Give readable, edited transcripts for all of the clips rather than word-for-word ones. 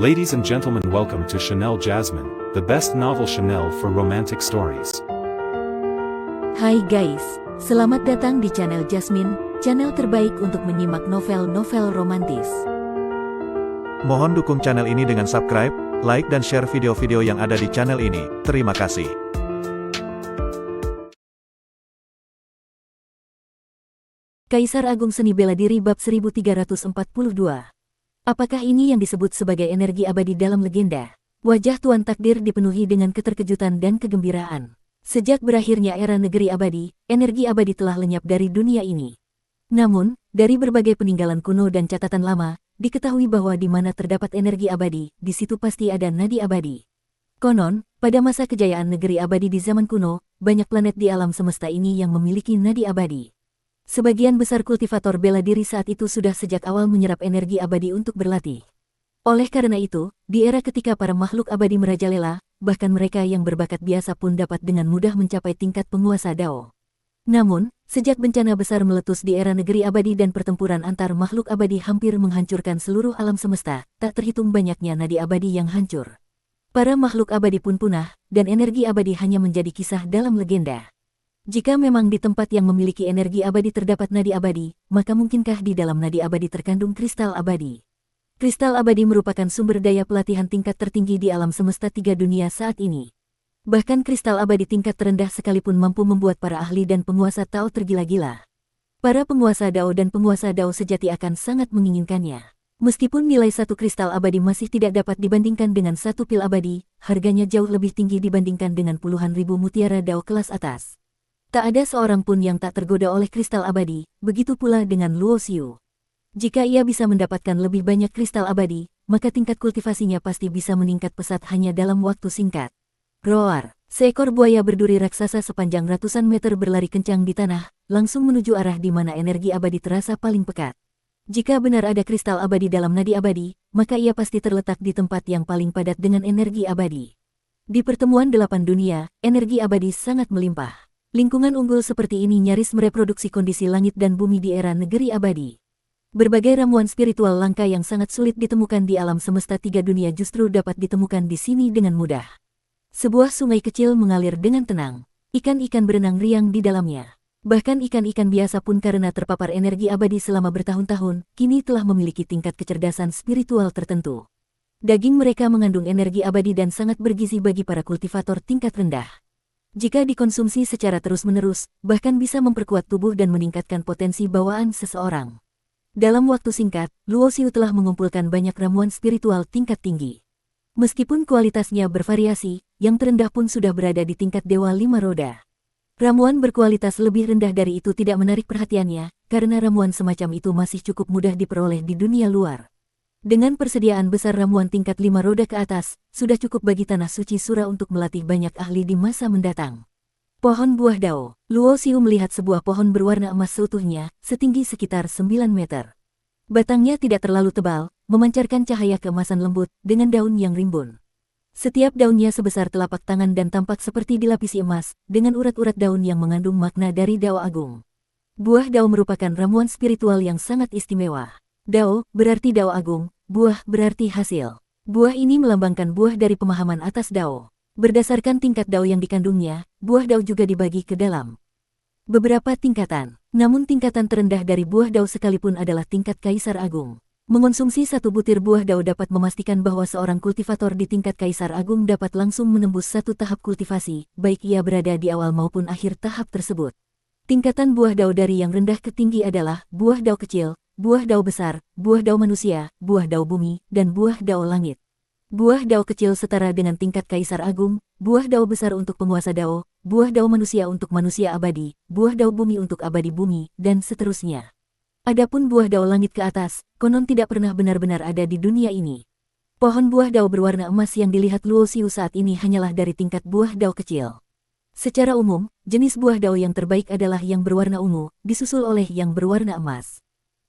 Ladies and gentlemen, welcome to Chanel Jasmine, the best novel Chanel for romantic stories. Hai guys, selamat datang di channel Jasmine, channel terbaik untuk menyimak novel-novel romantis. Mohon dukung channel ini dengan subscribe, like dan share video-video yang ada di channel ini. Terima kasih. Kaisar Agung Seni Bela Diri Bab 1342. Apakah ini yang disebut sebagai energi abadi dalam legenda? Wajah Tuan Takdir dipenuhi dengan keterkejutan dan kegembiraan. Sejak berakhirnya era negeri abadi, energi abadi telah lenyap dari dunia ini. Namun, dari berbagai peninggalan kuno dan catatan lama, diketahui bahwa di mana terdapat energi abadi, di situ pasti ada nadi abadi. Konon, pada masa kejayaan negeri abadi di zaman kuno, banyak planet di alam semesta ini yang memiliki nadi abadi. Sebagian besar kultivator bela diri saat itu sudah sejak awal menyerap energi abadi untuk berlatih. Oleh karena itu, di era ketika para makhluk abadi merajalela, bahkan mereka yang berbakat biasa pun dapat dengan mudah mencapai tingkat penguasa Dao. Namun, sejak bencana besar meletus di era negeri abadi dan pertempuran antar makhluk abadi hampir menghancurkan seluruh alam semesta, tak terhitung banyaknya nadi abadi yang hancur. Para makhluk abadi pun punah, dan energi abadi hanya menjadi kisah dalam legenda. Jika memang di tempat yang memiliki energi abadi terdapat nadi abadi, maka mungkinkah di dalam nadi abadi terkandung kristal abadi? Kristal abadi merupakan sumber daya pelatihan tingkat tertinggi di alam semesta tiga dunia saat ini. Bahkan kristal abadi tingkat terendah sekalipun mampu membuat para ahli dan penguasa Tao tergila-gila. Para penguasa Dao dan penguasa Dao sejati akan sangat menginginkannya. Meskipun nilai satu kristal abadi masih tidak dapat dibandingkan dengan satu pil abadi, harganya jauh lebih tinggi dibandingkan dengan puluhan ribu mutiara Dao kelas atas. Tak ada seorang pun yang tak tergoda oleh kristal abadi, begitu pula dengan Luo Xiu. Jika ia bisa mendapatkan lebih banyak kristal abadi, maka tingkat kultivasinya pasti bisa meningkat pesat hanya dalam waktu singkat. Roar! Seekor buaya berduri raksasa sepanjang ratusan meter berlari kencang di tanah, langsung menuju arah di mana energi abadi terasa paling pekat. Jika benar ada kristal abadi dalam nadi abadi, maka ia pasti terletak di tempat yang paling padat dengan energi abadi. Di pertemuan 8 dunia, energi abadi sangat melimpah. Lingkungan unggul seperti ini nyaris mereproduksi kondisi langit dan bumi di era negeri abadi. Berbagai ramuan spiritual langka yang sangat sulit ditemukan di alam semesta tiga dunia justru dapat ditemukan di sini dengan mudah. Sebuah sungai kecil mengalir dengan tenang. Ikan-ikan berenang riang di dalamnya. Bahkan ikan-ikan biasa pun karena terpapar energi abadi selama bertahun-tahun, kini telah memiliki tingkat kecerdasan spiritual tertentu. Daging mereka mengandung energi abadi dan sangat bergizi bagi para kultivator tingkat rendah. Jika dikonsumsi secara terus-menerus, bahkan bisa memperkuat tubuh dan meningkatkan potensi bawaan seseorang. Dalam waktu singkat, Luo Xiu telah mengumpulkan banyak ramuan spiritual tingkat tinggi. Meskipun kualitasnya bervariasi, yang terendah pun sudah berada di tingkat Dewa 5 Roda. Ramuan berkualitas lebih rendah dari itu tidak menarik perhatiannya, karena ramuan semacam itu masih cukup mudah diperoleh di dunia luar. Dengan persediaan besar ramuan tingkat 5 roda ke atas, sudah cukup bagi tanah suci Sura untuk melatih banyak ahli di masa mendatang. Pohon buah Dao. Luo Xiu melihat sebuah pohon berwarna emas seutuhnya, setinggi sekitar 9 meter. Batangnya tidak terlalu tebal, memancarkan cahaya keemasan lembut, dengan daun yang rimbun. Setiap daunnya sebesar telapak tangan dan tampak seperti dilapisi emas, dengan urat-urat daun yang mengandung makna dari Dao Agung. Buah Dao merupakan ramuan spiritual yang sangat istimewa. Dao berarti Dao Agung, buah berarti hasil. Buah ini melambangkan buah dari pemahaman atas Dao. Berdasarkan tingkat Dao yang dikandungnya, buah Dao juga dibagi ke dalam beberapa tingkatan. Namun tingkatan terendah dari buah Dao sekalipun adalah tingkat Kaisar Agung. Mengonsumsi satu butir buah Dao dapat memastikan bahwa seorang kultivator di tingkat Kaisar Agung dapat langsung menembus satu tahap kultivasi, baik ia berada di awal maupun akhir tahap tersebut. Tingkatan buah Dao dari yang rendah ke tinggi adalah buah Dao kecil, buah Dao besar, buah Dao manusia, buah Dao bumi, dan buah Dao langit. Buah Dao kecil setara dengan tingkat Kaisar Agung, buah Dao besar untuk penguasa Dao, buah Dao manusia untuk manusia abadi, buah Dao bumi untuk abadi bumi, dan seterusnya. Adapun buah Dao langit ke atas, konon tidak pernah benar-benar ada di dunia ini. Pohon buah Dao berwarna emas yang dilihat Luo Xiu saat ini hanyalah dari tingkat buah Dao kecil. Secara umum, jenis buah Dao yang terbaik adalah yang berwarna ungu, disusul oleh yang berwarna emas.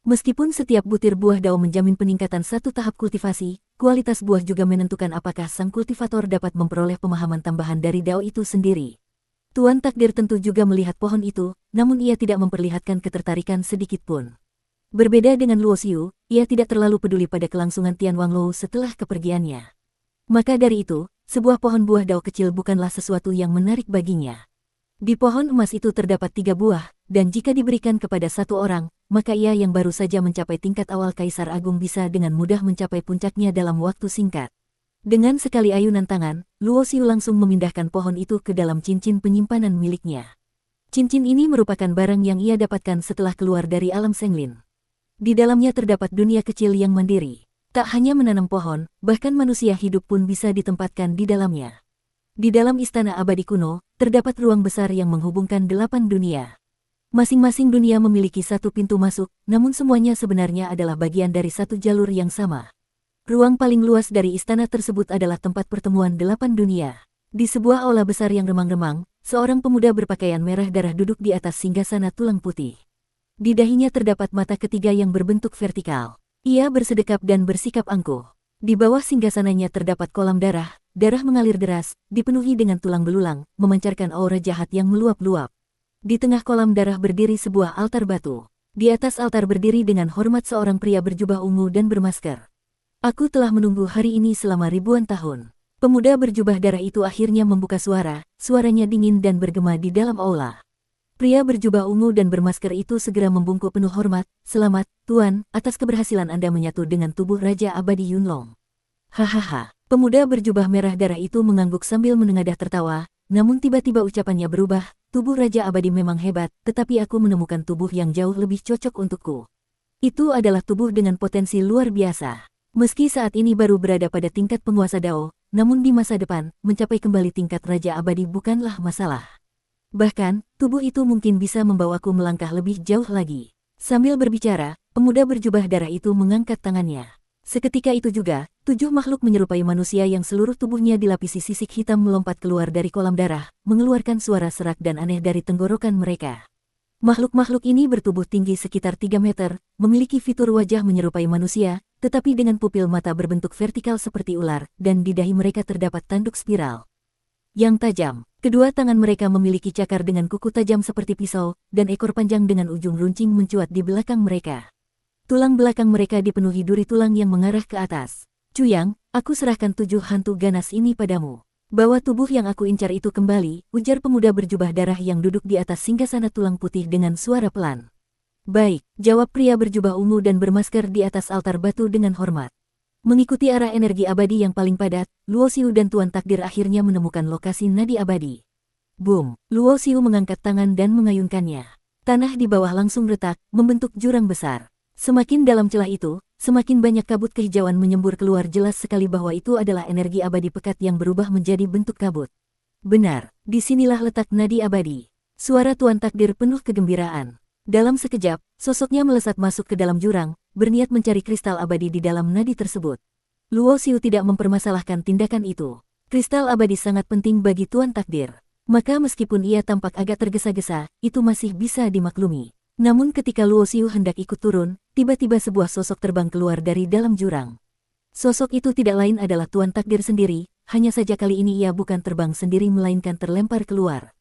Meskipun setiap butir buah Dao menjamin peningkatan satu tahap kultivasi, kualitas buah juga menentukan apakah sang kultivator dapat memperoleh pemahaman tambahan dari Dao itu sendiri. Tuan Takdir tentu juga melihat pohon itu, namun ia tidak memperlihatkan ketertarikan sedikit pun. Berbeda dengan Luo Xiu, ia tidak terlalu peduli pada kelangsungan Tian Wanglou setelah kepergiannya. Maka dari itu, sebuah pohon buah dao kecil bukanlah sesuatu yang menarik baginya. Di pohon emas itu terdapat 3 buah, dan jika diberikan kepada satu orang, maka ia yang baru saja mencapai tingkat awal Kaisar Agung bisa dengan mudah mencapai puncaknya dalam waktu singkat. Dengan sekali ayunan tangan, Luo Xiu langsung memindahkan pohon itu ke dalam cincin penyimpanan miliknya. Cincin ini merupakan barang yang ia dapatkan setelah keluar dari alam Senglin. Di dalamnya terdapat dunia kecil yang mandiri. Tak hanya menanam pohon, bahkan manusia hidup pun bisa ditempatkan di dalamnya. Di dalam istana abadi kuno, terdapat ruang besar yang menghubungkan 8 dunia. Masing-masing dunia memiliki satu pintu masuk, namun semuanya sebenarnya adalah bagian dari satu jalur yang sama. Ruang paling luas dari istana tersebut adalah tempat pertemuan 8 dunia. Di sebuah aula besar yang remang-remang, seorang pemuda berpakaian merah darah duduk di atas singgasana tulang putih. Di dahinya terdapat mata ketiga yang berbentuk vertikal. Ia bersedekap dan bersikap angkuh. Di bawah singgasananya terdapat kolam darah, darah mengalir deras, dipenuhi dengan tulang belulang, memancarkan aura jahat yang meluap-luap. Di tengah kolam darah berdiri sebuah altar batu. Di atas altar berdiri dengan hormat seorang pria berjubah ungu dan bermasker. Aku telah menunggu hari ini selama ribuan tahun. Pemuda berjubah darah itu akhirnya membuka suara, suaranya dingin dan bergema di dalam aula. Pria berjubah ungu dan bermasker itu segera membungkuk penuh hormat, "Selamat, Tuan, atas keberhasilan Anda menyatu dengan tubuh Raja Abadi Yunlong." Hahaha, pemuda berjubah merah darah itu mengangguk sambil menengadah tertawa, namun tiba-tiba ucapannya berubah, "Tubuh Raja Abadi memang hebat, tetapi aku menemukan tubuh yang jauh lebih cocok untukku. Itu adalah tubuh dengan potensi luar biasa. Meski saat ini baru berada pada tingkat penguasa Dao, namun di masa depan, mencapai kembali tingkat Raja Abadi bukanlah masalah. Bahkan, tubuh itu mungkin bisa membawaku melangkah lebih jauh lagi." Sambil berbicara, pemuda berjubah darah itu mengangkat tangannya. Seketika itu juga, 7 makhluk menyerupai manusia yang seluruh tubuhnya dilapisi sisik hitam melompat keluar dari kolam darah, mengeluarkan suara serak dan aneh dari tenggorokan mereka. Makhluk-makhluk ini bertubuh tinggi sekitar 3 meter, memiliki fitur wajah menyerupai manusia, tetapi dengan pupil mata berbentuk vertikal seperti ular, dan di dahi mereka terdapat tanduk spiral yang tajam. Kedua tangan mereka memiliki cakar dengan kuku tajam seperti pisau, dan ekor panjang dengan ujung runcing mencuat di belakang mereka. Tulang belakang mereka dipenuhi duri tulang yang mengarah ke atas. "Cuyang, aku serahkan 7 hantu ganas ini padamu. Bawa tubuh yang aku incar itu kembali," ujar pemuda berjubah darah yang duduk di atas singgasana tulang putih dengan suara pelan. "Baik," jawab pria berjubah ungu dan bermasker di atas altar batu dengan hormat. Mengikuti arah energi abadi yang paling padat, Luo Xiu dan Tuan Takdir akhirnya menemukan lokasi nadi abadi. Boom! Luo Xiu mengangkat tangan dan mengayunkannya. Tanah di bawah langsung retak, membentuk jurang besar. Semakin dalam celah itu, semakin banyak kabut kehijauan menyembur keluar, jelas sekali bahwa itu adalah energi abadi pekat yang berubah menjadi bentuk kabut. "Benar, disinilah letak nadi abadi." Suara Tuan Takdir penuh kegembiraan. Dalam sekejap, sosoknya melesat masuk ke dalam jurang, berniat mencari kristal abadi di dalam nadi tersebut. Luo Xiu tidak mempermasalahkan tindakan itu. Kristal abadi sangat penting bagi Tuan Takdir. Maka meskipun ia tampak agak tergesa-gesa, itu masih bisa dimaklumi. Namun ketika Luo Xiu hendak ikut turun, tiba-tiba sebuah sosok terbang keluar dari dalam jurang. Sosok itu tidak lain adalah Tuan Takdir sendiri, hanya saja kali ini ia bukan terbang sendiri melainkan terlempar keluar.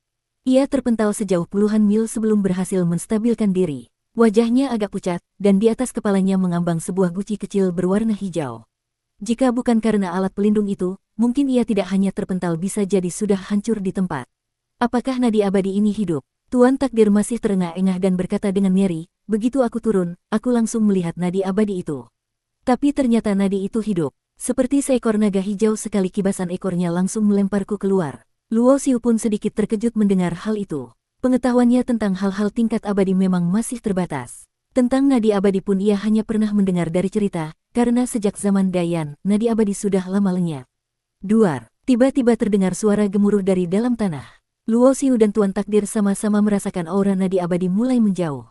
Ia terpental sejauh puluhan mil sebelum berhasil menstabilkan diri. Wajahnya agak pucat, dan di atas kepalanya mengambang sebuah guci kecil berwarna hijau. Jika bukan karena alat pelindung itu, mungkin ia tidak hanya terpental bisa jadi sudah hancur di tempat. "Apakah nadi abadi ini hidup?" Tuan Takdir masih terengah-engah dan berkata dengan ngeri, "Begitu aku turun, aku langsung melihat nadi abadi itu. Tapi ternyata nadi itu hidup. Seperti seekor naga hijau sekali kibasan ekornya langsung melemparku keluar." Luo Xiu pun sedikit terkejut mendengar hal itu. Pengetahuannya tentang hal-hal tingkat abadi memang masih terbatas. Tentang nadi abadi pun ia hanya pernah mendengar dari cerita, karena sejak zaman Dayan, nadi abadi sudah lama lenyap. Duar, tiba-tiba terdengar suara gemuruh dari dalam tanah. Luo Xiu dan Tuan Takdir sama-sama merasakan aura nadi abadi mulai menjauh.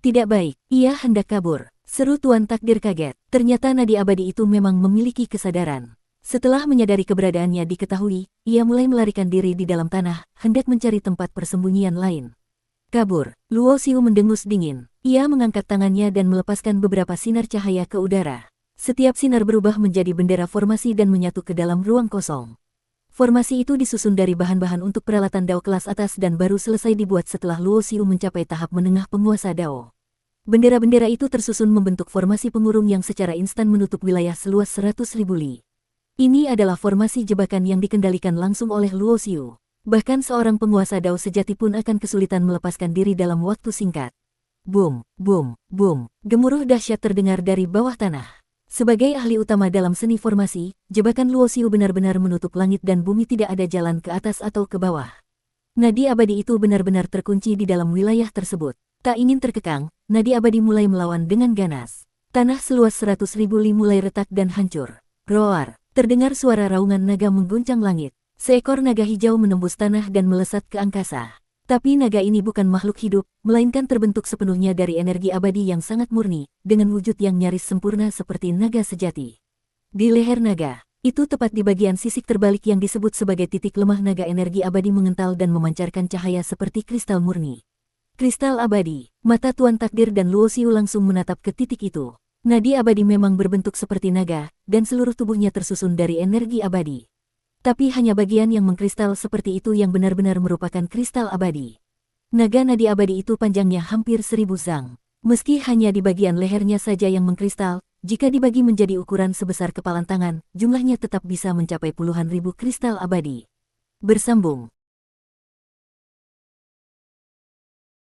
"Tidak baik, ia hendak kabur," seru Tuan Takdir kaget. Ternyata nadi abadi itu memang memiliki kesadaran. Setelah menyadari keberadaannya diketahui, ia mulai melarikan diri di dalam tanah, hendak mencari tempat persembunyian lain. "Kabur!" Luo Xiu mendengus dingin. Ia mengangkat tangannya dan melepaskan beberapa sinar cahaya ke udara. Setiap sinar berubah menjadi bendera formasi dan menyatu ke dalam ruang kosong. Formasi itu disusun dari bahan-bahan untuk peralatan Dao kelas atas dan baru selesai dibuat setelah Luo Xiu mencapai tahap menengah penguasa Dao. Bendera-bendera itu tersusun membentuk formasi pengurung yang secara instan menutup wilayah seluas 100.000 li. Ini adalah formasi jebakan yang dikendalikan langsung oleh Luo Xiu. Bahkan seorang penguasa Dao sejati pun akan kesulitan melepaskan diri dalam waktu singkat. Boom, boom, boom. Gemuruh dahsyat terdengar dari bawah tanah. Sebagai ahli utama dalam seni formasi, jebakan Luo Xiu benar-benar menutup langit dan bumi, tidak ada jalan ke atas atau ke bawah. Nadi abadi itu benar-benar terkunci di dalam wilayah tersebut. Tak ingin terkekang, nadi abadi mulai melawan dengan ganas. Tanah seluas 100.000 li mulai retak dan hancur. Roar, terdengar suara raungan naga mengguncang langit. Seekor naga hijau menembus tanah dan melesat ke angkasa. Tapi naga ini bukan makhluk hidup, melainkan terbentuk sepenuhnya dari energi abadi yang sangat murni, dengan wujud yang nyaris sempurna seperti naga sejati. Di leher naga, itu tepat di bagian sisik terbalik yang disebut sebagai titik lemah naga, energi abadi mengental dan memancarkan cahaya seperti kristal murni. Kristal abadi, mata Tuan Takdir dan Luo Xiu langsung menatap ke titik itu. Nadi abadi memang berbentuk seperti naga, dan seluruh tubuhnya tersusun dari energi abadi. Tapi hanya bagian yang mengkristal seperti itu yang benar-benar merupakan kristal abadi. Naga nadi abadi itu panjangnya hampir 1000 zang. Meski hanya di bagian lehernya saja yang mengkristal, jika dibagi menjadi ukuran sebesar kepalan tangan, jumlahnya tetap bisa mencapai puluhan ribu kristal abadi. Bersambung,